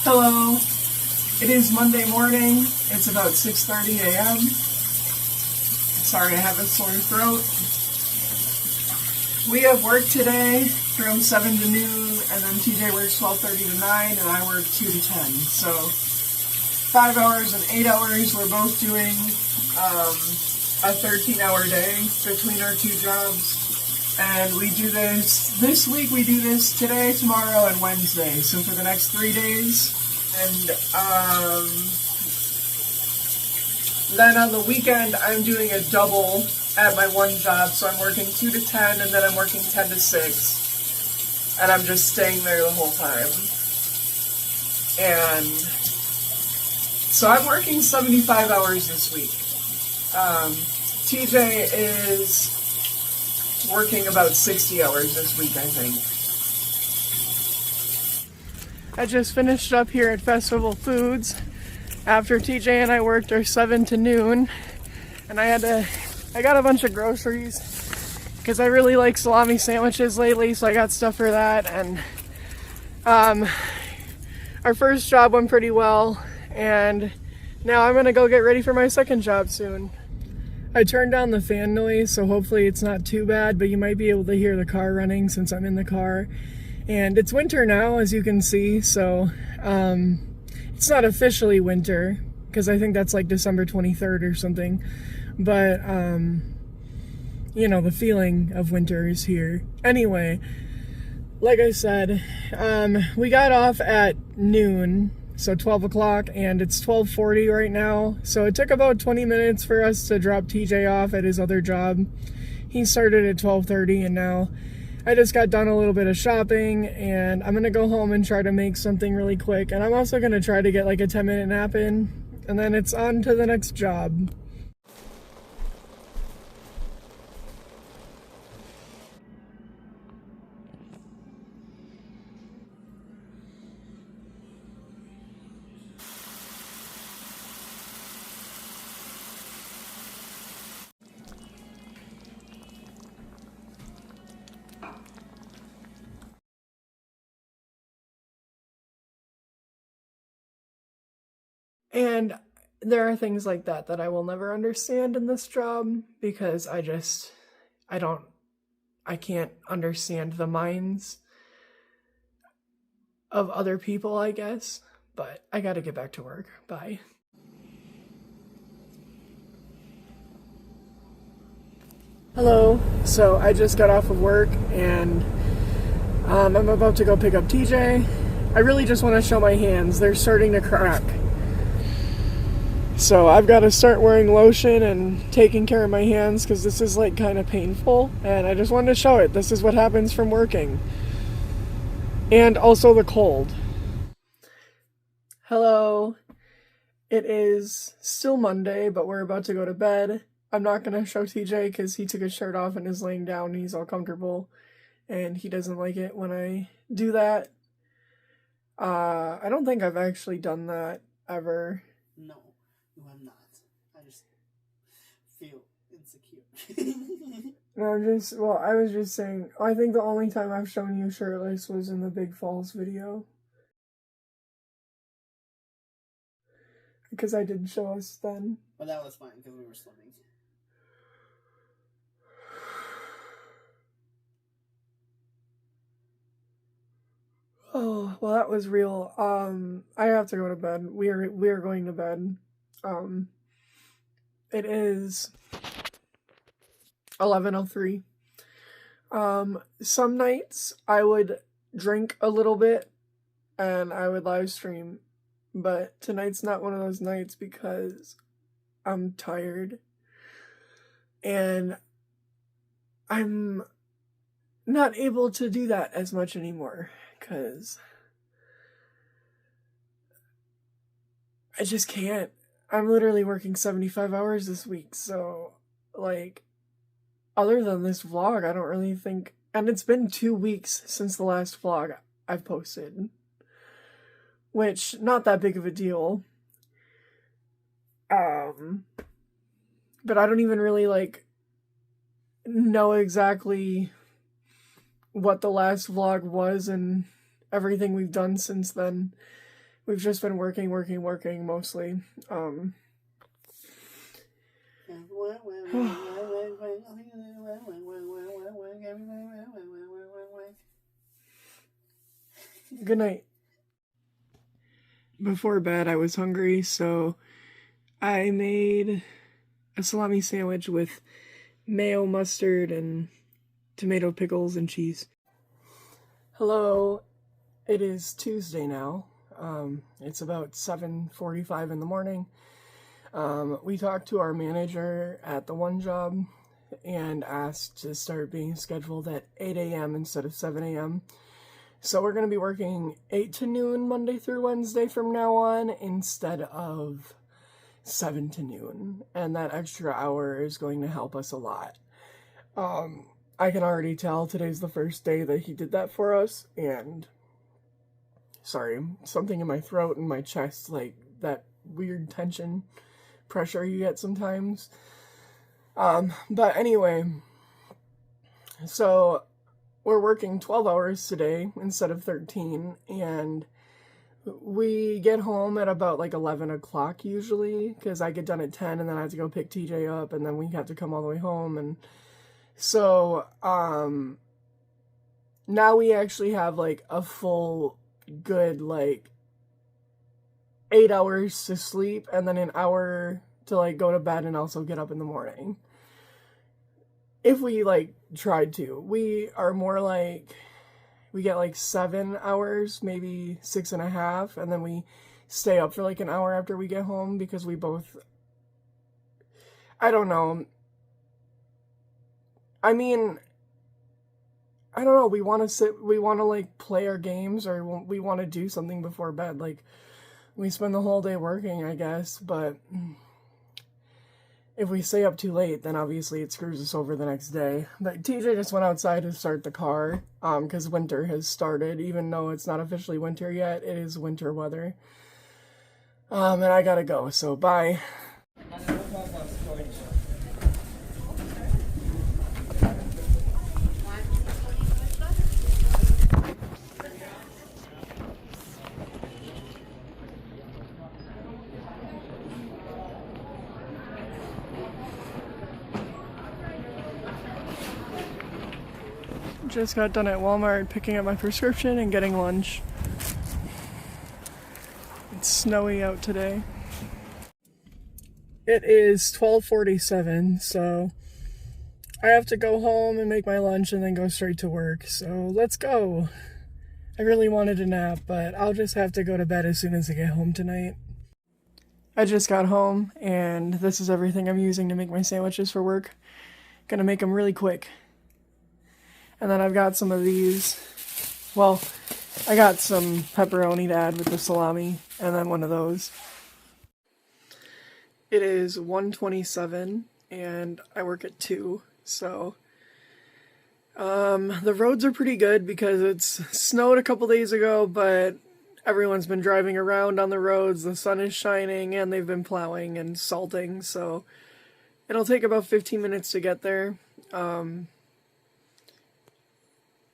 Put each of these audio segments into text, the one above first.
Hello, it is Monday morning. It's about 6:30 a.m. Sorry, I have a sore throat. We have work today from 7 to noon, and then TJ works 12:30 to 9, and I work 2 to 10. So 5 hours and 8 hours. We're both doing a 13-hour day between our two jobs. And we do this week we do this today, tomorrow, and Wednesday. So for the next 3 days. And then on the weekend, I'm doing a double at my one job. So I'm working 2 to 10, and then I'm working 10 to 6. And I'm just staying there the whole time. And so I'm working 75 hours this week. TJ is working about 60 hours this week, I think. I just finished up here at Festival Foods after TJ and I worked our 7 to noon, and I got a bunch of groceries because I really like salami sandwiches lately, so I got stuff for that. And our first job went pretty well, and now I'm gonna go get ready for my second job soon. I turned down the fan noise, so hopefully it's not too bad, but you might be able to hear the car running since I'm in the car. And it's winter now, as you can see, so it's not officially winter, because I think that's like December 23rd or something. But, you know, the feeling of winter is here. Anyway, like I said, we got off at noon. So 12 o'clock, and it's 12:40 right now. So it took about 20 minutes for us to drop TJ off at his other job. He started at 12:30, and now I just got done a little bit of shopping, and I'm gonna go home and try to make something really quick. And I'm also gonna try to get like a 10-minute nap in, and then it's on to the next job. And there are things like that I will never understand in this job, because I can't understand the minds of other people, I guess. But I gotta get back to work. Bye. Hello. So I just got off of work, and I'm about to go pick up TJ. I really just want to show my hands. They're starting to crack. So I've got to start wearing lotion and taking care of my hands, because this is like kind of painful, and I just wanted to show it. This is what happens from working. And also the cold. Hello. It is still Monday, but we're about to go to bed. I'm not going to show TJ because he took his shirt off and is laying down and he's all comfortable, and he doesn't like it when I do that. I don't think I've actually done that ever. No. I'm not. I just feel insecure. No, I was just saying, I think the only time I've shown you shirtless was in the Big Falls video. Because I did show us then. But that was fine, because we were swimming. Oh, well, that was real. I have to go to bed. We are going to bed. It is 11:03. Some nights I would drink a little bit and I would live stream, but tonight's not one of those nights because I'm tired and I'm not able to do that as much anymore, because I just can't. I'm literally working 75 hours this week, so, like, other than this vlog, I don't really think... And it's been 2 weeks since the last vlog I've posted, which, not that big of a deal. But I don't even really, like, know exactly what the last vlog was and everything we've done since then. We've just been working mostly. Good night. Before bed, I was hungry, so I made a salami sandwich with mayo, mustard, and tomato pickles and cheese. Hello, it is Tuesday now. It's about 7:45 in the morning. We talked to our manager at the one job and asked to start being scheduled at 8 a.m. instead of 7 a.m. So we're going to be working 8 to noon Monday through Wednesday from now on instead of 7 to noon. And that extra hour is going to help us a lot. I can already tell today's the first day that he did that for us. And sorry, something in my throat and my chest, like that weird tension pressure you get sometimes. But anyway, so we're working 12 hours today instead of 13, and we get home at about like 11 o'clock usually, because I get done at 10 and then I have to go pick TJ up, and then we have to come all the way home. And so now we actually have like a full good like 8 hours to sleep, and then an hour to like go to bed and also get up in the morning. If we like tried to, we are more like, we get like 7 hours, maybe 6.5, and then we stay up for like an hour after we get home because we both, I don't know. I mean, I don't know, we want to like play our games, or we want to do something before bed. Like, we spend the whole day working, I guess, but if we stay up too late, then obviously it screws us over the next day. But TJ just went outside to start the car, because winter has started. Even though it's not officially winter yet, it is winter weather. And I gotta go, so bye. Just got done at Walmart picking up my prescription and getting lunch. It's snowy out today. It is 12:47, so I have to go home and make my lunch and then go straight to work. So let's go. I really wanted a nap, but I'll just have to go to bed as soon as I get home tonight. I just got home, and this is everything I'm using to make my sandwiches for work. Gonna make them really quick. And then I've got some of these. Well, I got some pepperoni to add with the salami, and then one of those. It is 1:27, and I work at 2, so the roads are pretty good because it's snowed a couple days ago, but everyone's been driving around on the roads, the sun is shining, and they've been plowing and salting, so it'll take about 15 minutes to get there.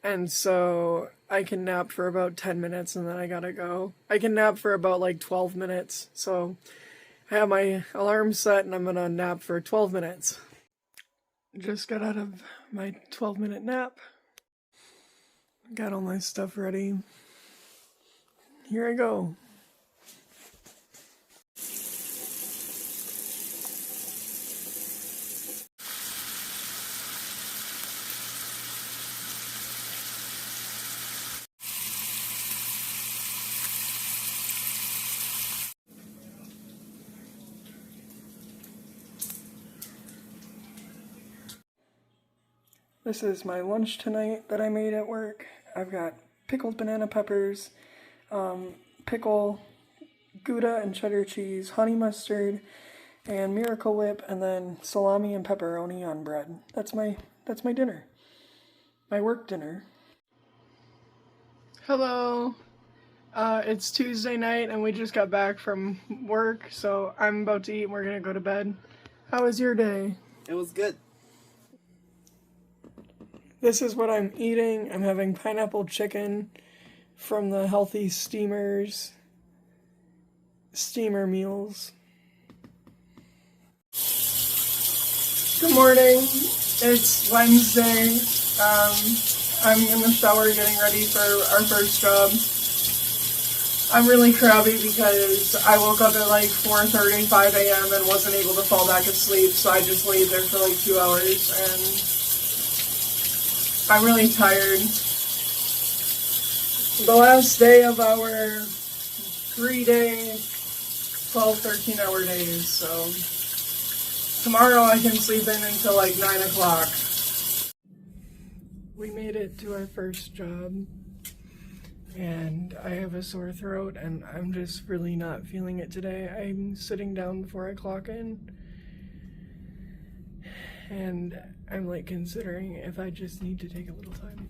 And so I can nap for about 10 minutes and then I gotta go. I can nap for about like 12 minutes. So I have my alarm set and I'm gonna nap for 12 minutes. Just got out of my 12-minute nap. Got all my stuff ready. Here I go. This is my lunch tonight that I made at work. I've got pickled banana peppers, pickle, Gouda and cheddar cheese, honey mustard, and Miracle Whip, and then salami and pepperoni on bread. That's my dinner. My work dinner. Hello. It's Tuesday night and we just got back from work, so I'm about to eat and we're gonna go to bed. How was your day? It was good. This is what I'm eating. I'm having pineapple chicken from the Healthy Steamers. steamer meals. Good morning. It's Wednesday. I'm in the shower getting ready for our first job. I'm really crabby because I woke up at like 4:35 a.m. and wasn't able to fall back asleep, so I just laid there for like 2 hours, and I'm really tired. The last day of our 3-day, 12, 13-hour days, so tomorrow I can sleep in until like 9 o'clock. We made it to our first job. And I have a sore throat, and I'm just really not feeling it today. I'm sitting down before I clock in, and I'm like considering if I just need to take a little time.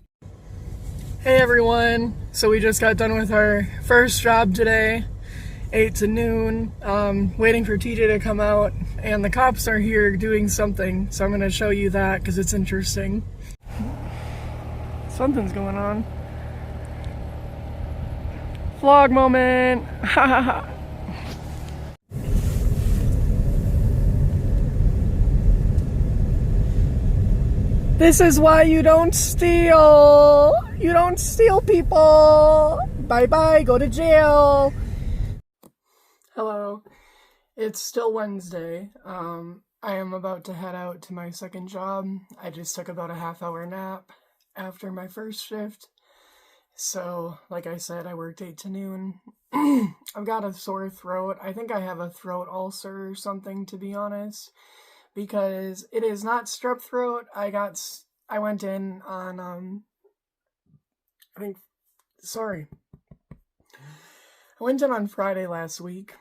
Hey everyone! So we just got done with our first job today, 8 to noon, waiting for TJ to come out, and the cops are here doing something, so I'm going to show you that because it's interesting. Something's going on. Vlog moment. This is why you don't steal. You don't steal people. Bye-bye, go to jail. Hello. It's still Wednesday. I am about to head out to my second job. I just took about a half-hour nap after my first shift. So, like I said, I worked 8 to noon. I've got a sore throat. I think I have a throat ulcer or something, to be honest, because it is not strep throat. I went in on, I went in on Friday last week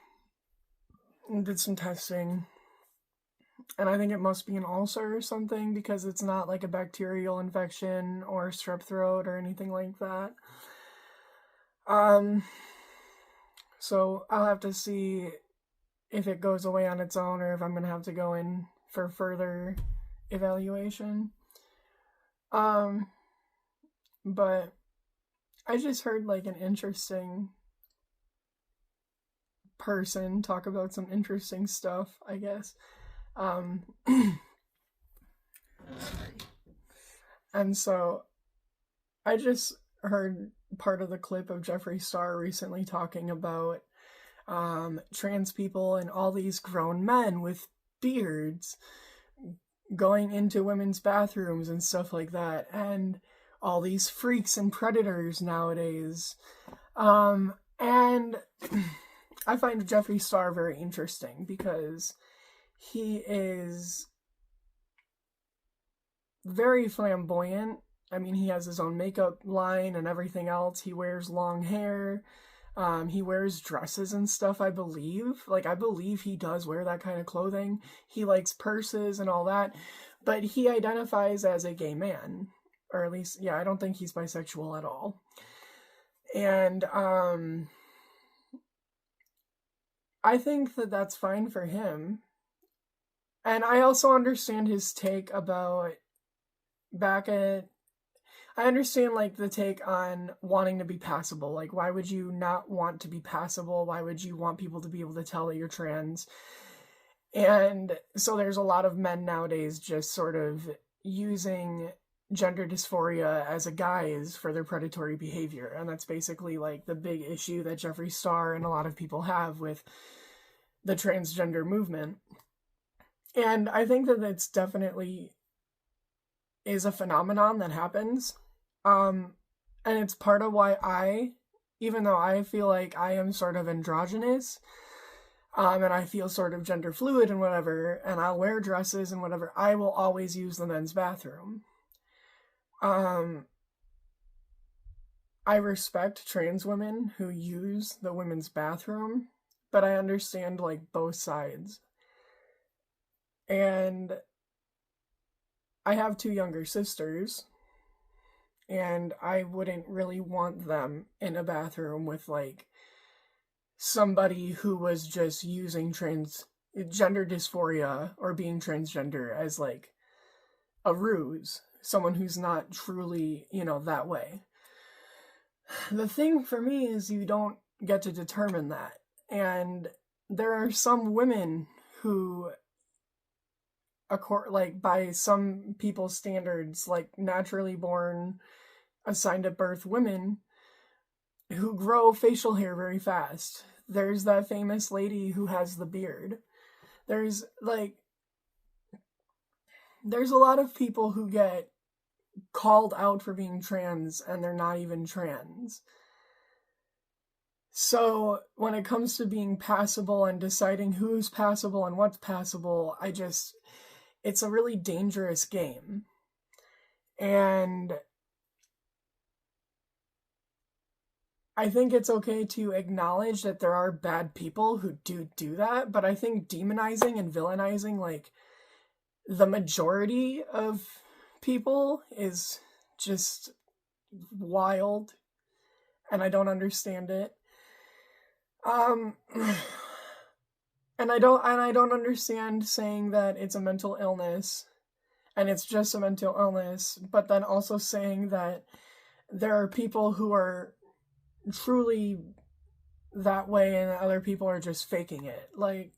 and did some testing. And I think it must be an ulcer or something because it's not like a bacterial infection or strep throat or anything like that. So I'll have to see if it goes away on its own or if I'm going to have to go in for further evaluation. But I just heard like an interesting person talk about some interesting stuff, I guess. And so I just heard part of the clip of Jeffree Star recently talking about trans people and all these grown men with beards going into women's bathrooms and stuff like that, and all these freaks and predators nowadays. And I find Jeffree Star very interesting because he is very flamboyant. I mean, he has his own makeup line and everything else. He wears long hair. He wears dresses and stuff, I believe. Like, I believe he does wear that kind of clothing. He likes purses and all that. But he identifies as a gay man. Or at least, yeah, I don't think he's bisexual at all. And, I think that that's fine for him. And I also understand his take about I understand, like, the take on wanting to be passable. Like, why would you not want to be passable? Why would you want people to be able to tell that you're trans? And so there's a lot of men nowadays just sort of using gender dysphoria as a guise for their predatory behavior. And that's basically, like, the big issue that Jeffree Star and a lot of people have with the transgender movement. And I think that it's definitely is a phenomenon that happens. And it's part of why even though I feel like I am sort of androgynous, and I feel sort of gender fluid and whatever, and I'll wear dresses and whatever, I will always use the men's bathroom. I respect trans women who use the women's bathroom, but I understand, like, both sides. And I have 2 younger sisters, and I wouldn't really want them in a bathroom with, like, somebody who was just using gender dysphoria or being transgender as, like, a ruse. Someone who's not truly, that way. The thing for me is you don't get to determine that. And there are some women who, like by some people's standards, like naturally born, assigned at birth women, who grow facial hair very fast. There's that famous lady who has the beard. There's a lot of people who get called out for being trans and they're not even trans. So when it comes to being passable and deciding who's passable and what's passable, it's a really dangerous game. And I think it's okay to acknowledge that there are bad people who do that, but I think demonizing and villainizing, like, the majority of people is just wild, and I don't understand it. And I don't understand saying that it's a mental illness, and it's just a mental illness, but then also saying that there are people who are truly that way and other people are just faking it. Like,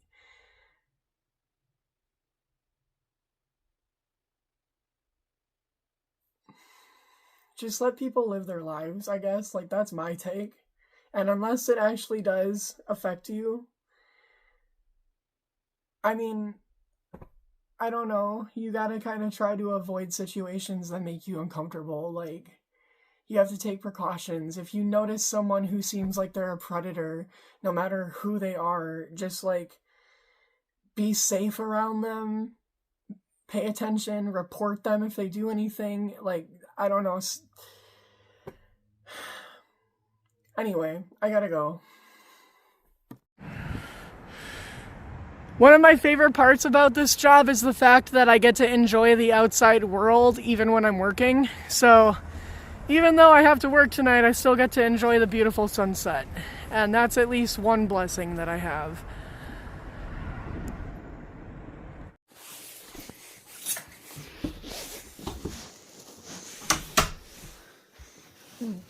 just let people live their lives, I guess. Like, that's my take. And unless it actually does affect you, I mean, I don't know. You gotta kind of try to avoid situations that make you uncomfortable. Like, you have to take precautions. If you notice someone who seems like they're a predator, no matter who they are, just, like, be safe around them, pay attention, report them if they do anything. Like, I don't know. Anyway, I gotta go. One of my favorite parts about this job is the fact that I get to enjoy the outside world even when I'm working. So even though I have to work tonight, I still get to enjoy the beautiful sunset. And that's at least one blessing that I have.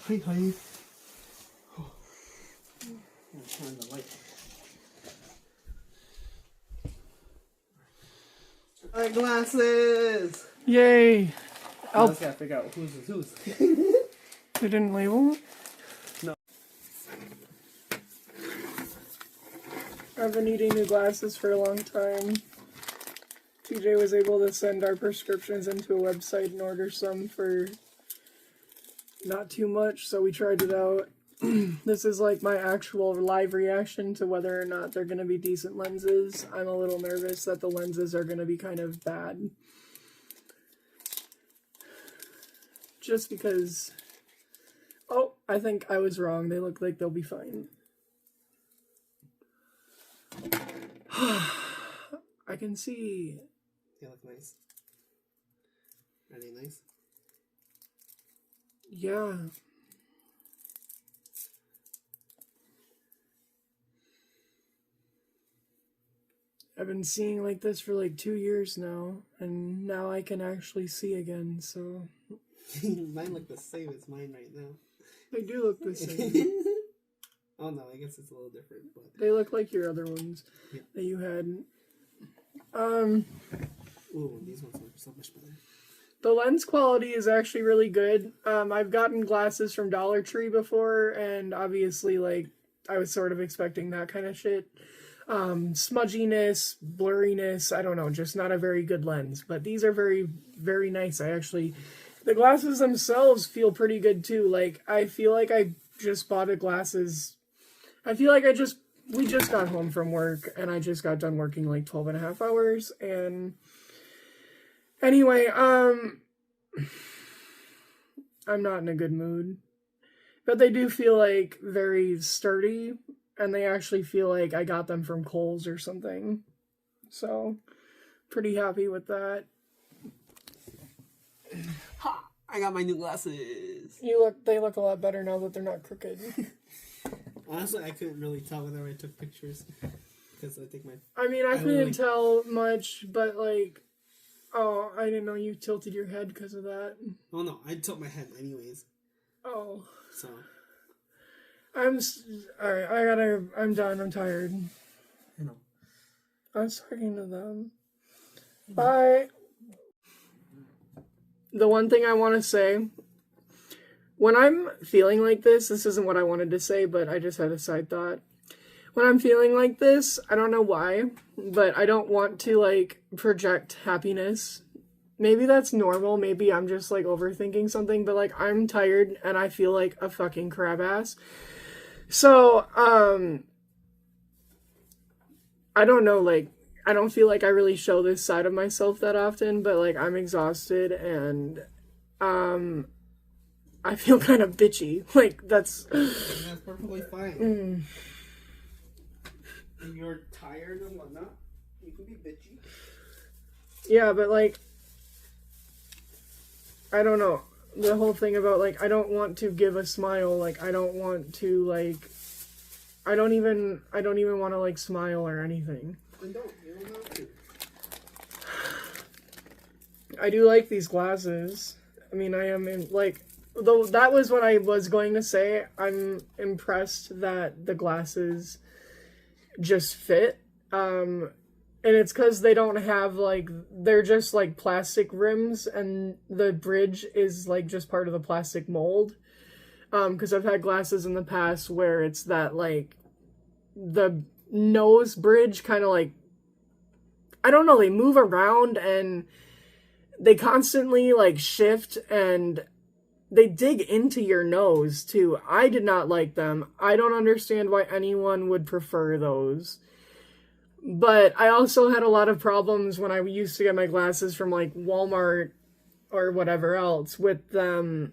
Hi, honey. Oh. I'm turn the light. Eyeglasses! Yay! Now I just gotta figure out whose is whose. They didn't label? No. I've been needing new glasses for a long time. TJ was able to send our prescriptions into a website and order some for not too much, so we tried it out. This is like my actual live reaction to whether or not they're going to be decent lenses. I'm a little nervous that the lenses are going to be kind of bad. Just because... Oh, I think I was wrong. They look like they'll be fine. I can see. They look nice. Are they nice? Yeah. I've been seeing like this for like 2 years now, and now I can actually see again, so... Mine look the same as mine right now. They do look the same. Oh no, I guess it's a little different, but... They look like your other ones that you had. Ooh, these ones look so much better. The lens quality is actually really good. I've gotten glasses from Dollar Tree before, and obviously, like, I was sort of expecting that kind of shit. Smudginess, blurriness, I don't know, just not a very good lens. But these are very, very nice. The glasses themselves feel pretty good too. Like, I feel like I just bought the glasses. I feel like we just got home from work, and I just got done working like 12 and a half hours, and anyway, I'm not in a good mood. But they do feel like very sturdy, and they actually feel like I got them from Kohl's or something. So, pretty happy with that. Ha! I got my new glasses. They look a lot better now that they're not crooked. Honestly, I couldn't really tell whether I took pictures. Because I think I couldn't tell much, but like... Oh, I didn't know you tilted your head because of that. Oh no, I tilt my head anyways. Oh. So. Alright, I'm done. I'm tired. You know. I was talking to them. Bye. The one thing I want to say, when I'm feeling like this isn't what I wanted to say, but I just had a side thought. When I'm feeling like this, I don't know why, but I don't want to, like, project happiness. Maybe that's normal. Maybe I'm just, like, overthinking something, but, like, I'm tired and I feel like a fucking crab ass. So, I don't know, like, I don't feel like I really show this side of myself that often, but, like, I'm exhausted and, I feel kind of bitchy. Like, that's perfectly fine. If you're tired and whatnot, you can be bitchy. Yeah, but, like, I don't know. The whole thing about, like, I don't want to give a smile. Like, I don't want to, like, I don't even want to, like, smile or anything. You don't have to. I do like these glasses. I mean, I am in, like, though that was what I was going to say. I'm impressed that the glasses just fit. And it's because they don't have, like, they're just, like, plastic rims, and the bridge is, like, just part of the plastic mold. Because I've had glasses in the past where it's that, like, the nose bridge kind of, like, I don't know, they move around, and they constantly, like, shift, and they dig into your nose, too. I did not like them. I don't understand why anyone would prefer those. But I also had a lot of problems when I used to get my glasses from, like, Walmart or whatever else with them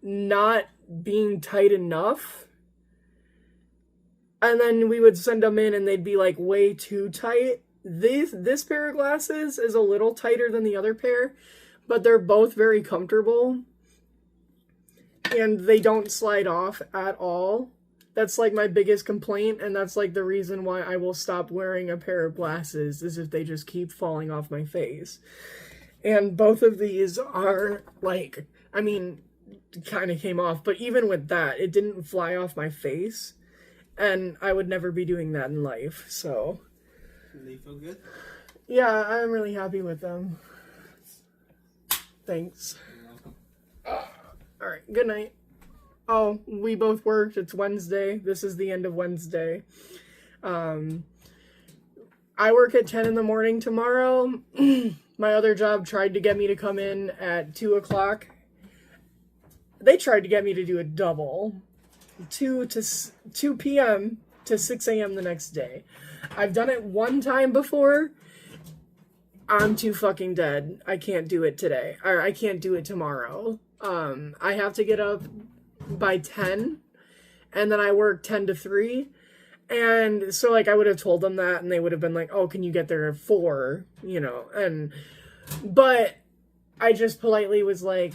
not being tight enough. And then we would send them in and they'd be, like, way too tight. This pair of glasses is a little tighter than the other pair, but they're both very comfortable. And they don't slide off at all. That's, like, my biggest complaint, and that's, like, the reason why I will stop wearing a pair of glasses, is if they just keep falling off my face. And both of these are, like, I mean, kind of came off, but even with that, it didn't fly off my face, and I would never be doing that in life, so. They feel good? Yeah, I'm really happy with them. Thanks. You're welcome. Alright, good night. Oh, we both worked. It's Wednesday. This is the end of Wednesday. I work at 10 in the morning tomorrow. My other job tried to get me to come in at 2 o'clock. They tried to get me to do a double. 2 p.m. to 6 a.m. the next day. I've done it one time before. I'm too fucking dead. I can't do it today. Or I can't do it tomorrow. I have to get up by 10, and then I work 10 to 3, and so, like, I would have told them that, and they would have been like, oh, can you get there at 4, you know, but I just politely was like,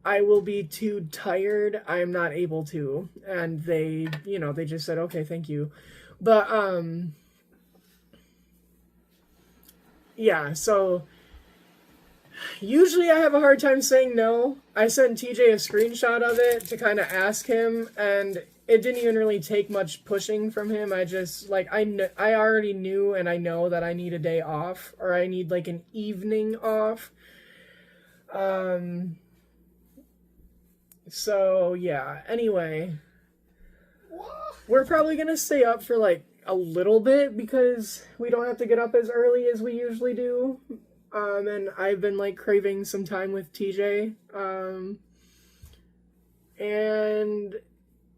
I will be too tired, I'm not able to, and they, you know, they just said, okay, thank you, but, yeah, so, usually I have a hard time saying no. I sent TJ a screenshot of it to kind of ask him, and it didn't even really take much pushing from him. I just, like, I already knew and I know that I need a day off, or I need, like, an evening off. So, yeah. Anyway, we're probably gonna stay up for, like, a little bit because we don't have to get up as early as we usually do. And I've been, like, craving some time with TJ. And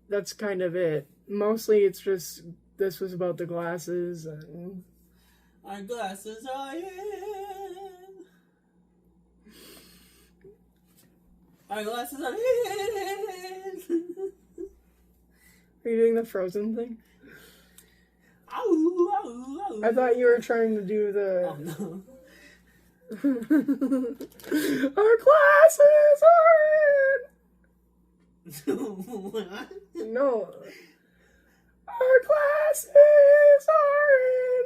that's kind of it. Mostly it's just, this was about the glasses and... Our glasses are in. Our glasses are in. Are you doing the Frozen thing? Ow, ow, ow. I thought you were trying to do the... Oh, no. Our glasses are What? in! No. Our glasses are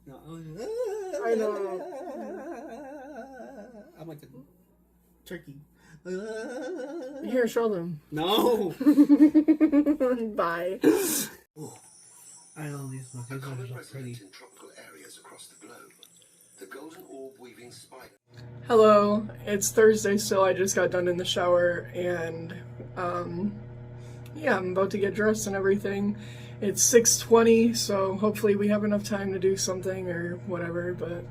No. in! I know. I'm like a turkey. Here, show them. No. Bye. I love these ones. These ones are pretty. In tropical areas across the globe, the golden orb weaving spider. Hello, it's Thursday still. I just got done in the shower and yeah, I'm about to get dressed and everything. It's 6:20, so hopefully we have enough time to do something or whatever, but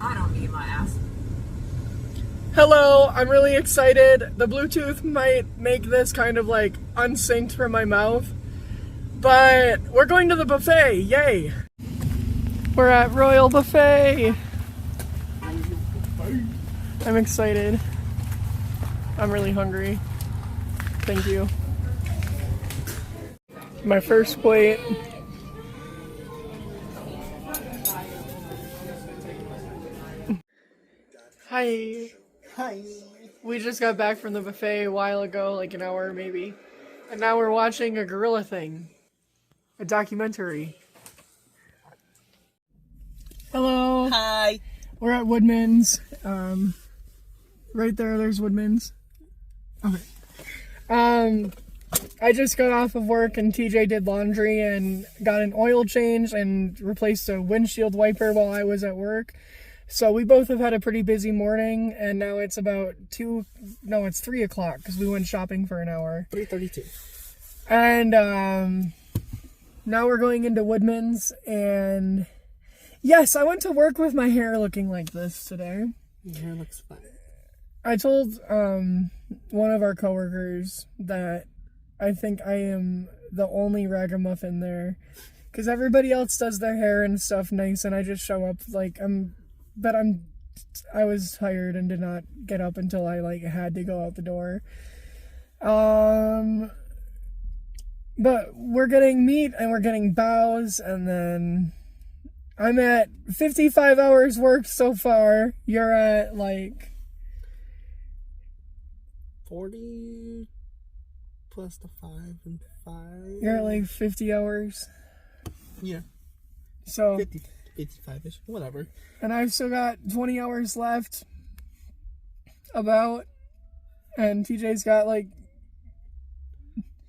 I don't need my ass. hello, I'm really excited. The Bluetooth might make this kind of like unsynced from my mouth, but we're going to the buffet, yay! We're at Royal Buffet. I'm excited. I'm really hungry. Thank you. My first plate. Hi. Hi. We just got back from the buffet a while ago, like an hour maybe. And now we're watching a gorilla thing. A documentary. Hello. Hi. We're at Woodman's. Right there's Woodman's. Okay. I just got off of work and TJ did laundry and got an oil change and replaced a windshield wiper while I was at work. So we both have had a pretty busy morning, and now it's about 3 o'clock because we went shopping for an hour. 3:32. And now we're going into Woodman's, and yes, I went to work with my hair looking like this today. Your hair looks fine. I told one of our coworkers that I think I am the only ragamuffin there, because everybody else does their hair and stuff nice, and I just show up like I was tired and did not get up until I like had to go out the door. But we're getting meat and we're getting bows, and then I'm at 55 hours worked so far. You're at like 40 plus the 5 and 5. You're at like 50 hours. Yeah. So 50, 55-ish. Whatever. And I've still got 20 hours left. About. And TJ's got like.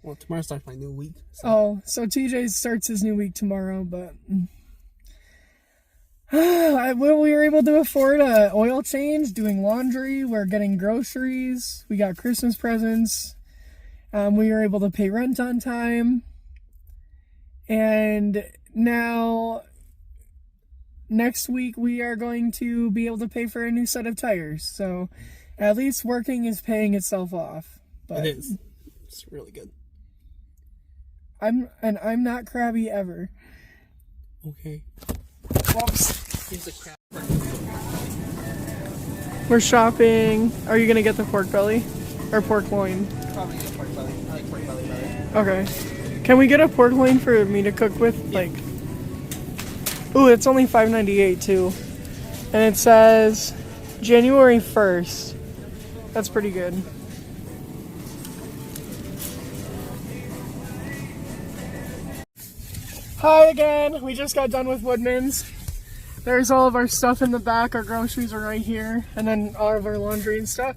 Well, tomorrow starts my new week. So TJ starts his new week tomorrow, but. We were able to afford a oil change, doing laundry, we're getting groceries, we got Christmas presents, we were able to pay rent on time, and now next week we are going to be able to pay for a new set of tires, so at least working is paying itself off. But it is. It's really good. I'm not crabby ever. Okay. Whoops. Here's the crap. We're shopping. Are you gonna get the pork belly? Or pork loin? Probably get pork belly. I like pork belly better. Okay. Can we get a pork loin for me to cook with? Yeah. Like, ooh, it's only $5.98 too. And it says January 1st. That's pretty good. Hi again. We just got done with Woodman's. There's all of our stuff in the back. Our groceries are right here. And then all of our laundry and stuff.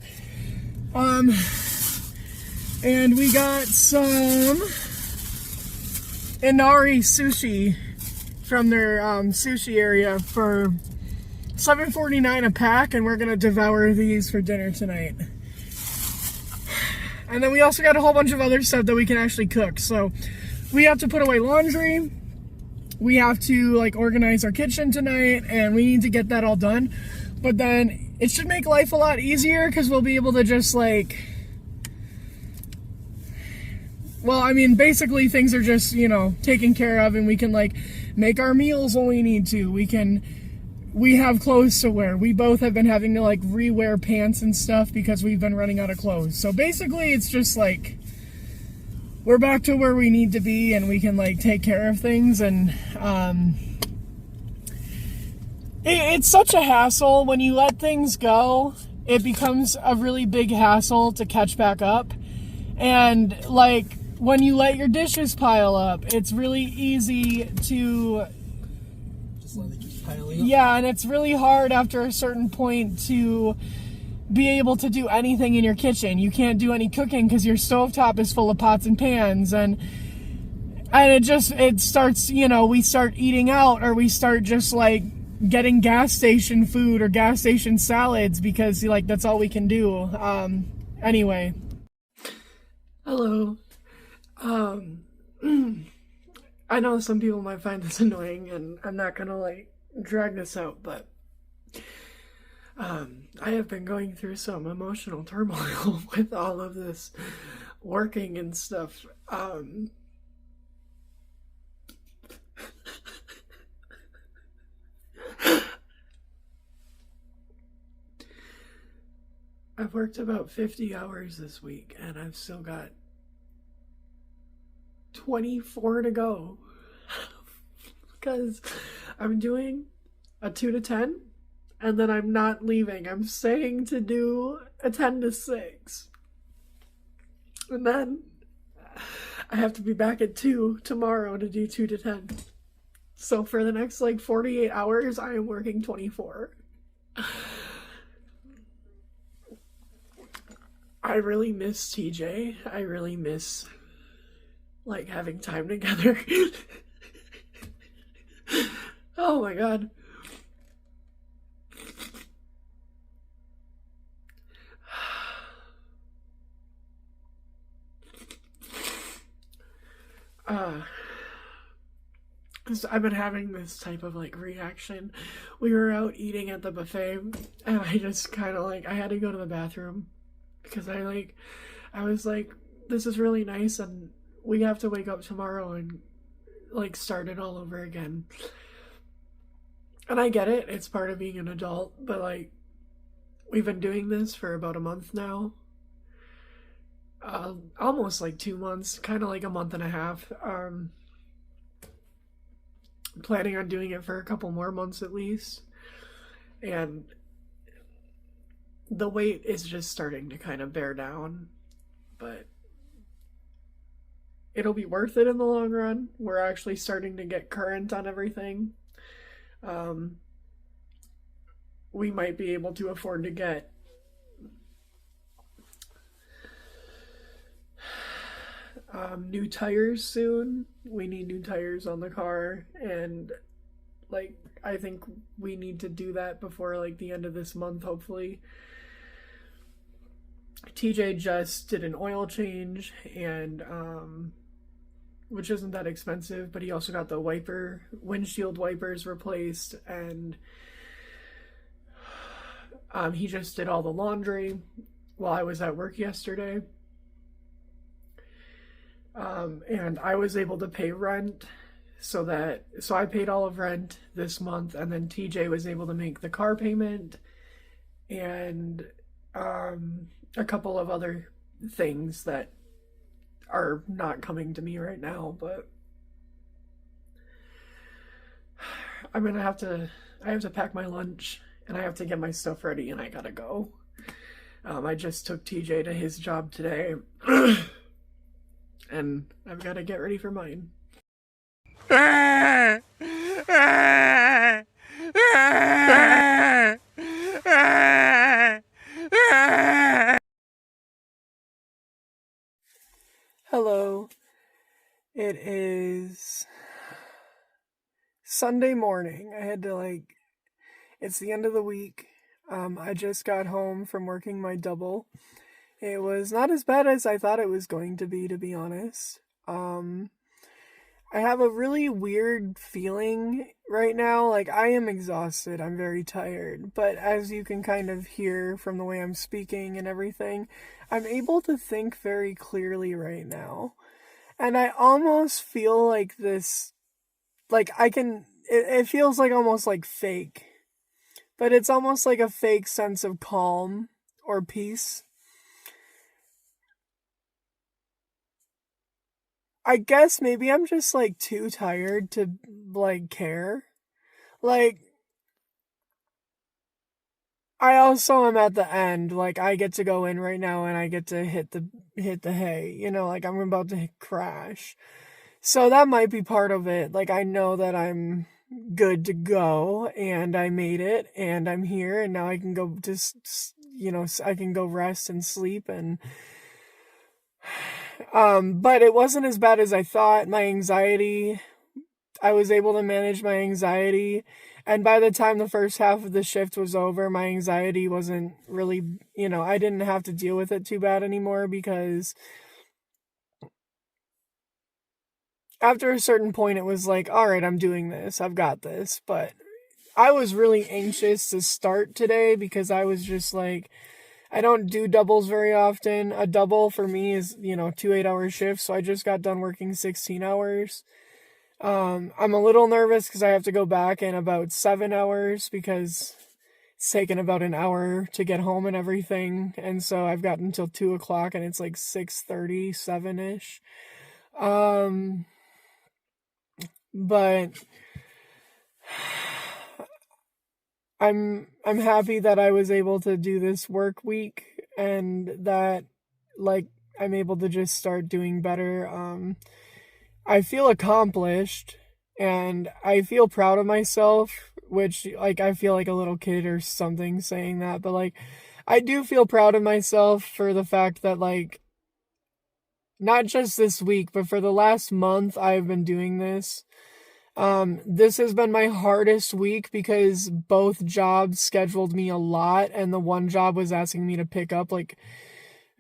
And we got some Inari sushi from their sushi area for $7.49 a pack, and we're gonna devour these for dinner tonight. And then we also got a whole bunch of other stuff that we can actually cook. So we have to put away laundry. We have to like organize our kitchen tonight, and we need to get that all done. But then it should make life a lot easier because we'll be able to just like, well, I mean, basically things are just, you know, taken care of, and we can like make our meals when we need to. We have clothes to wear. We both have been having to like re-wear pants and stuff because we've been running out of clothes. So basically it's just like, we're back to where we need to be, and we can like take care of things. And it's such a hassle when you let things go. It becomes a really big hassle to catch back up. And like when you let your dishes pile up, it's really easy to Just let it keep piling up. yeah, and it's really hard after a certain point to be able to do anything in your kitchen. You can't do any cooking because your stovetop is full of pots and pans, and it starts, we start eating out, or we start just like getting gas station food or gas station salads because like that's all we can do. Anyway. Hello. I know some people might find this annoying, and I'm not gonna like drag this out, but I have been going through some emotional turmoil with all of this working and stuff. I've worked about 50 hours this week, and I've still got 24 to go because I'm doing a 2 to 10, and then I'm not leaving. I'm staying to do a 10 to 6, and then I have to be back at 2 tomorrow to do 2 to 10. So for the next like 48 hours, I am working 24. I really miss TJ. I really miss like having time together. Oh my god. Because I've been having this type of like reaction. We were out eating at the buffet, and I just kind of like, I had to go to the bathroom because I was like, this is really nice, and we have to wake up tomorrow and like start it all over again. And I get it, it's part of being an adult, but like, we've been doing this for about a month now. Almost like 2 months, kind of like a month and a half. Planning on doing it for a couple more months at least. And the weight is just starting to kind of bear down, but it'll be worth it in the long run. We're actually starting to get current on everything. We might be able to afford to get new tires soon. We need new tires on the car, and like I think we need to do that before like the end of this month, hopefully. TJ just did an oil change, and which isn't that expensive, but he also got the windshield wipers replaced, and he just did all the laundry while I was at work yesterday. And I was able to pay rent, so I paid all of rent this month, and then TJ was able to make the car payment and a couple of other things that are not coming to me right now, but I have to pack my lunch, and I have to get my stuff ready, and I gotta go. I just took TJ to his job today. And I've got to get ready for mine. Hello. It is Sunday morning. It's the end of the week. I just got home from working my double. It was not as bad as I thought it was going to be honest. I have a really weird feeling right now. Like, I am exhausted. I'm very tired. But as you can kind of hear from the way I'm speaking and everything, I'm able to think very clearly right now. And I almost feel like this, like it feels like almost like fake. But it's almost like a fake sense of calm or peace. I guess maybe I'm just like too tired to like care. Like, I also am at the end. Like, I get to go in right now and I get to hit the hay. Like I'm about to crash. So that might be part of it. Like, I know that I'm good to go, and I made it, and I'm here, and now I can go just I can go rest and sleep. And but it wasn't as bad as I thought. I was able to manage my anxiety, and by the time the first half of the shift was over, my anxiety wasn't really, I didn't have to deal with it too bad anymore, because after a certain point it was like, all right, I'm doing this, I've got this. But I was really anxious to start today, because I was just like, I don't do doubles very often. A double for me is, 2 8-hour shifts, so I just got done working 16 hours. I'm a little nervous because I have to go back in about 7 hours, because it's taken about an hour to get home and everything. And so I've got until 2 o'clock, and it's like 6:30, 7-ish. But I'm happy that I was able to do this work week, and that, like, I'm able to just start doing better. I feel accomplished, and I feel proud of myself, which, like, I feel like a little kid or something saying that, but, like, I do feel proud of myself for the fact that, like, not just this week, but for the last month I've been doing this. This has been my hardest week, because both jobs scheduled me a lot, and the one job was asking me to pick up, like,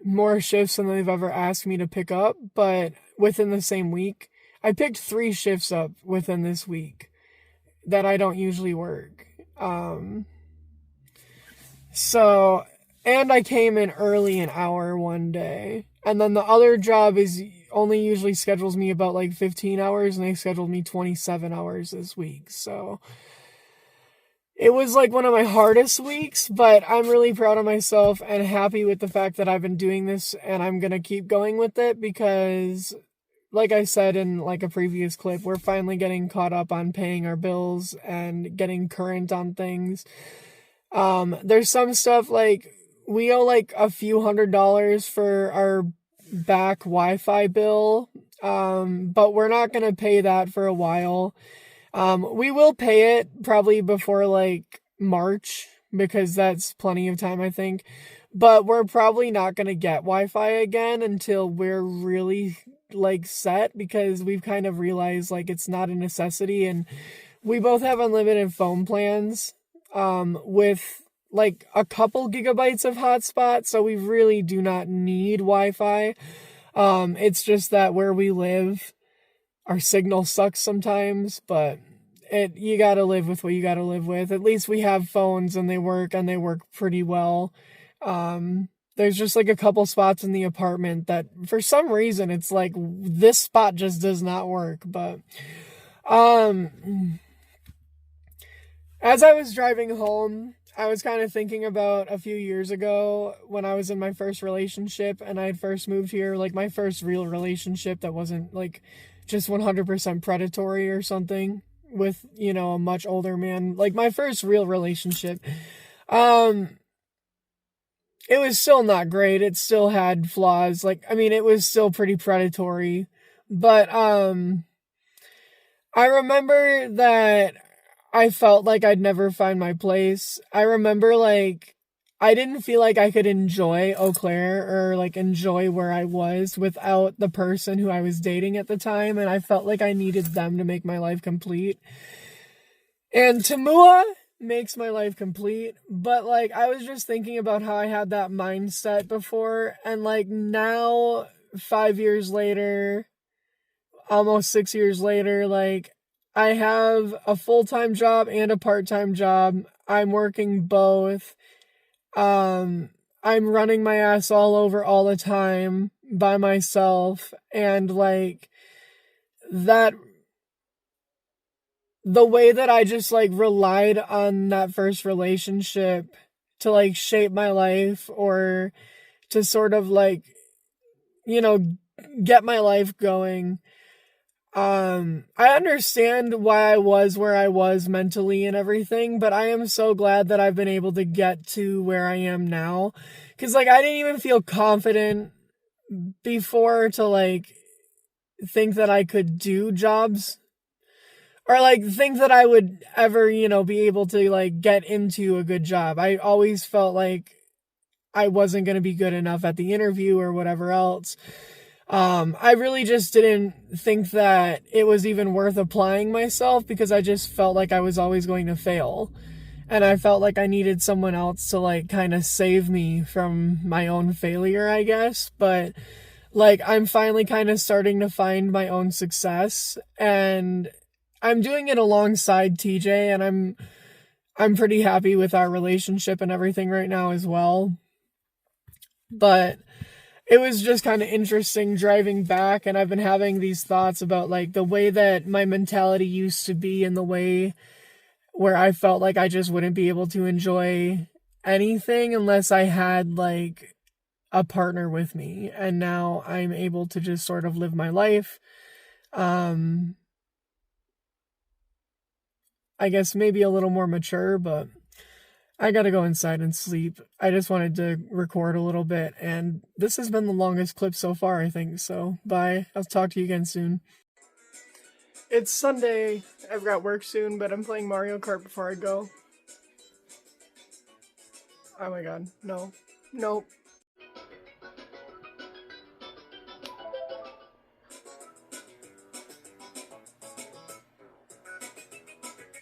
more shifts than they've ever asked me to pick up, but within the same week. I picked 3 shifts up within this week that I don't usually work. So, and I came in early an hour one day. And then the other job only usually schedules me about like 15 hours, and they scheduled me 27 hours this week. So it was like one of my hardest weeks, but I'm really proud of myself and happy with the fact that I've been doing this, and I'm going to keep going with it, because, like I said in like a previous clip, we're finally getting caught up on paying our bills and getting current on things. There's some stuff, like, we owe like a few $100s for our back Wi-Fi bill. But we're not going to pay that for a while. We will pay it probably before like March, because that's plenty of time, I think. But we're probably not going to get Wi-Fi again until we're really like set, because we've kind of realized like it's not a necessity, and we both have unlimited phone plans with like a couple gigabytes of hotspot, so we really do not need Wi-Fi. It's just that where we live, our signal sucks sometimes, but you gotta live with what you gotta live with. At least we have phones, and they work pretty well. There's just like a couple spots in the apartment that for some reason it's like this spot just does not work. But as I was driving home, I was kind of thinking about a few years ago when I was in my first relationship and I had first moved here, like my first real relationship that wasn't like just 100% predatory or something with, a much older man. Like my first real relationship. It was still not great. It still had flaws. Like, I mean, it was still pretty predatory. But, I remember that I felt like I'd never find my place. I remember, like, I didn't feel like I could enjoy Eau Claire or, like, enjoy where I was without the person who I was dating at the time. And I felt like I needed them to make my life complete. And Tamua makes my life complete, but like I was just thinking about how I had that mindset before, and like now 5 years later, almost 6 years later, like I have a full-time job and a part-time job. I'm working both. I'm running my ass all over all the time by myself, and like that, the way that I just like relied on that first relationship to like shape my life, or to sort of like, get my life going. I understand why I was where I was mentally and everything, but I am so glad that I've been able to get to where I am now. 'Cause like I didn't even feel confident before to like think that I could do jobs, or like think that I would ever, be able to like get into a good job. I always felt like I wasn't going to be good enough at the interview or whatever else. I really just didn't think that it was even worth applying myself because I just felt like I was always going to fail. And I felt like I needed someone else to like kind of save me from my own failure, I guess. But like, I'm finally kind of starting to find my own success, and I'm doing it alongside TJ, and I'm pretty happy with our relationship and everything right now as well. But it was just kind of interesting driving back, and I've been having these thoughts about like the way that my mentality used to be and the way where I felt like I just wouldn't be able to enjoy anything unless I had like a partner with me. And now I'm able to just sort of live my life. I guess maybe a little more mature, but I gotta go inside and sleep. I just wanted to record a little bit, and this has been the longest clip so far, I think. So, bye. I'll talk to you again soon. It's Sunday. I've got work soon, but I'm playing Mario Kart before I go. Oh my god. No. Nope.